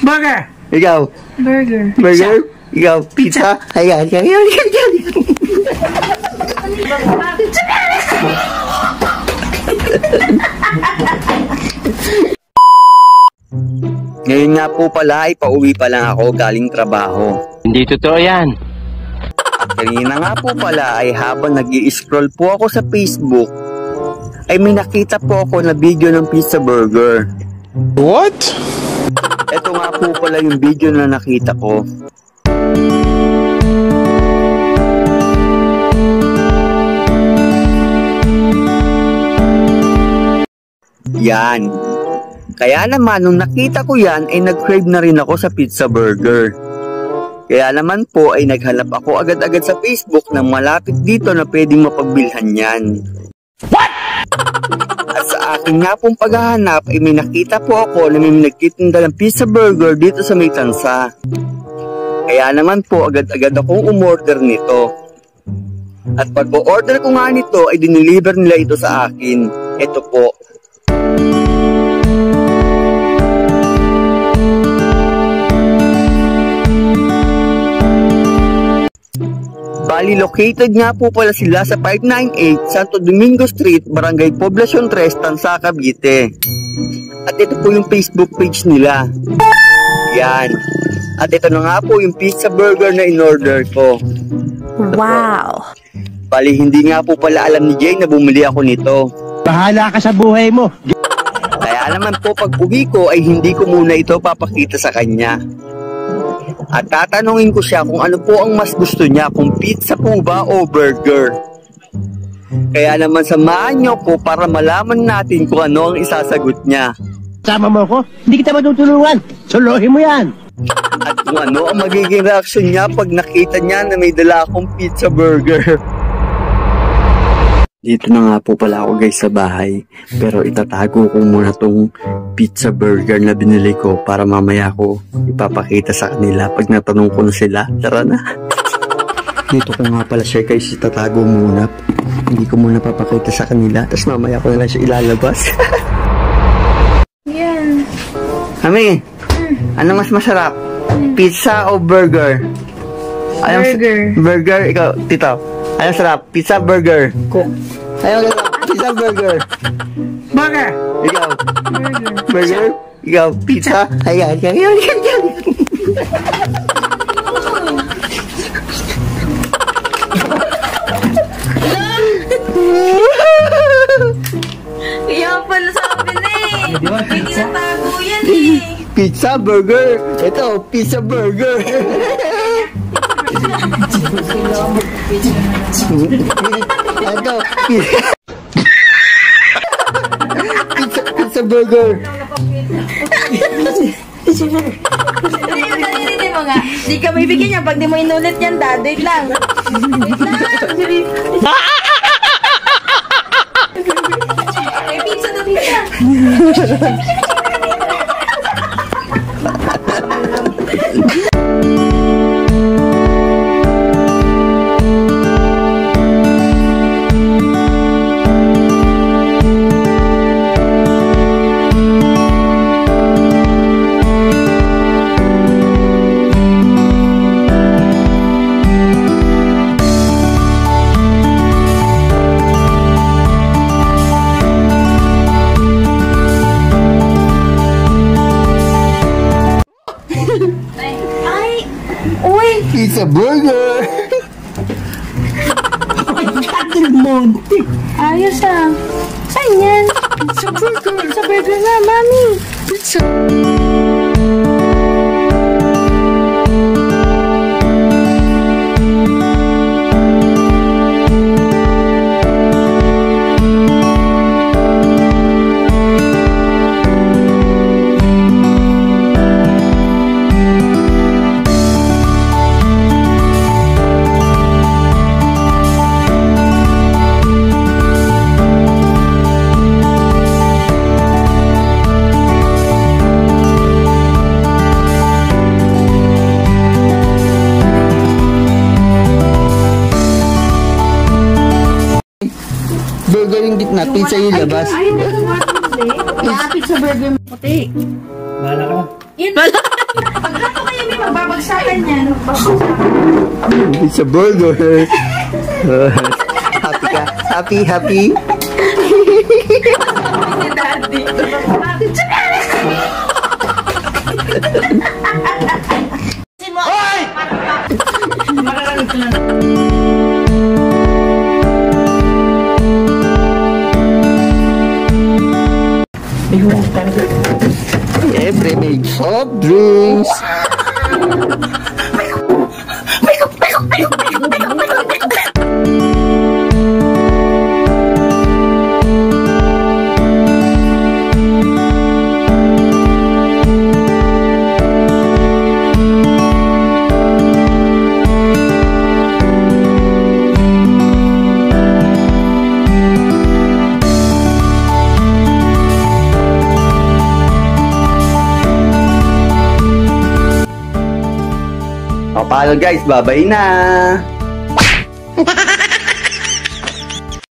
Burger. Ikaw. Burger. Burger. Ikaw. Pizza. Ayan. Ngayon nga po pala ay pauwi pa lang ako galing trabaho. Hindi totoo yan. At kanina nga po pala ay habang nag-i-scroll po ako sa Facebook ay may nakita po ako na video ng pizza burger. What? Ito nga po pala yung video na nakita ko. Yan. Kaya naman, nung nakita ko yan, ay nag-crave na rin ako sa pizza burger. Kaya naman po, ay naghanap ako agad-agad sa Facebook na malapit dito na pwedeng mapagbilhan yan. What? At sa akin nga pong paghahanap, ay may nakita po ako na may nagtitinda ng pizza burger dito sa may tansa. Kaya naman po, agad-agad akong umorder nito. At pag-order ko nga nito, ay dineliver nila ito sa akin. Ito po. Bali, located nga po pala sila sa 598 Santo Domingo Street, Barangay Poblacion 3, Tansa, Cavite. At ito po yung Facebook page nila. Yan. At ito na nga po yung pizza burger na in-order ko. Wow! Bali, hindi nga po pala alam ni Jay na bumili ako nito. Bahala ka sa buhay mo. Kaya naman po pag uwi ko ay hindi ko muna ito papakita sa kanya. At tatanungin ko siya kung ano po ang mas gusto niya, kung pizza po ba o burger. Kaya naman samahan niyo po para malaman natin kung ano ang isasagot niya. Sama mo ko? Hindi kita matutulungan. Suluhin mo yan. At kung ano ang magiging reaksyon niya pag nakita niya na may dala akong pizza burger. Dito na nga po pala ako guys sa bahay. Pero itatago ko muna tong pizza burger na binili ko para mamaya ko ipapakita sa kanila pag natanong ko na sila. Tara na. Dito ko nga pala siya guys itatago muna. Hindi ko muna papakita sa kanila. Tapos mamaya ko na lang siya ilalabas. Yan. Kami, ano mas masarap? Pizza o burger? Burger. Burger, ikaw, tito. Ano sarap? Pizza, burger? Ayaw ka pizza, burger? Burger. Ikaw? Burger. Burger? Ikaw? Pizza? Ayan. Kaya pala sabi na eh. May tinatago yan eh. Pizza, burger. Ito, pizza, burger. Ito, pizza, burger. Hindi mo nga. Di ka may bigyan niya. Pag di mo inulit yan, wait lang. Wait lang. May pizza na pizza. Pizza burger! Ayos ah. Saan yan? Pizza burger. Pizza burger na, mami. Pizza! Burger yung gitna, pizza yung labas. Ay, pizza burger puti. Bahala ka. Yan. Babagsakan yan. It's a burger. Happy ka? Happy, happy? Daddy. Hoy! Makakalit ko na. Siyempre, may soft drinks. O, paano guys? Babay na!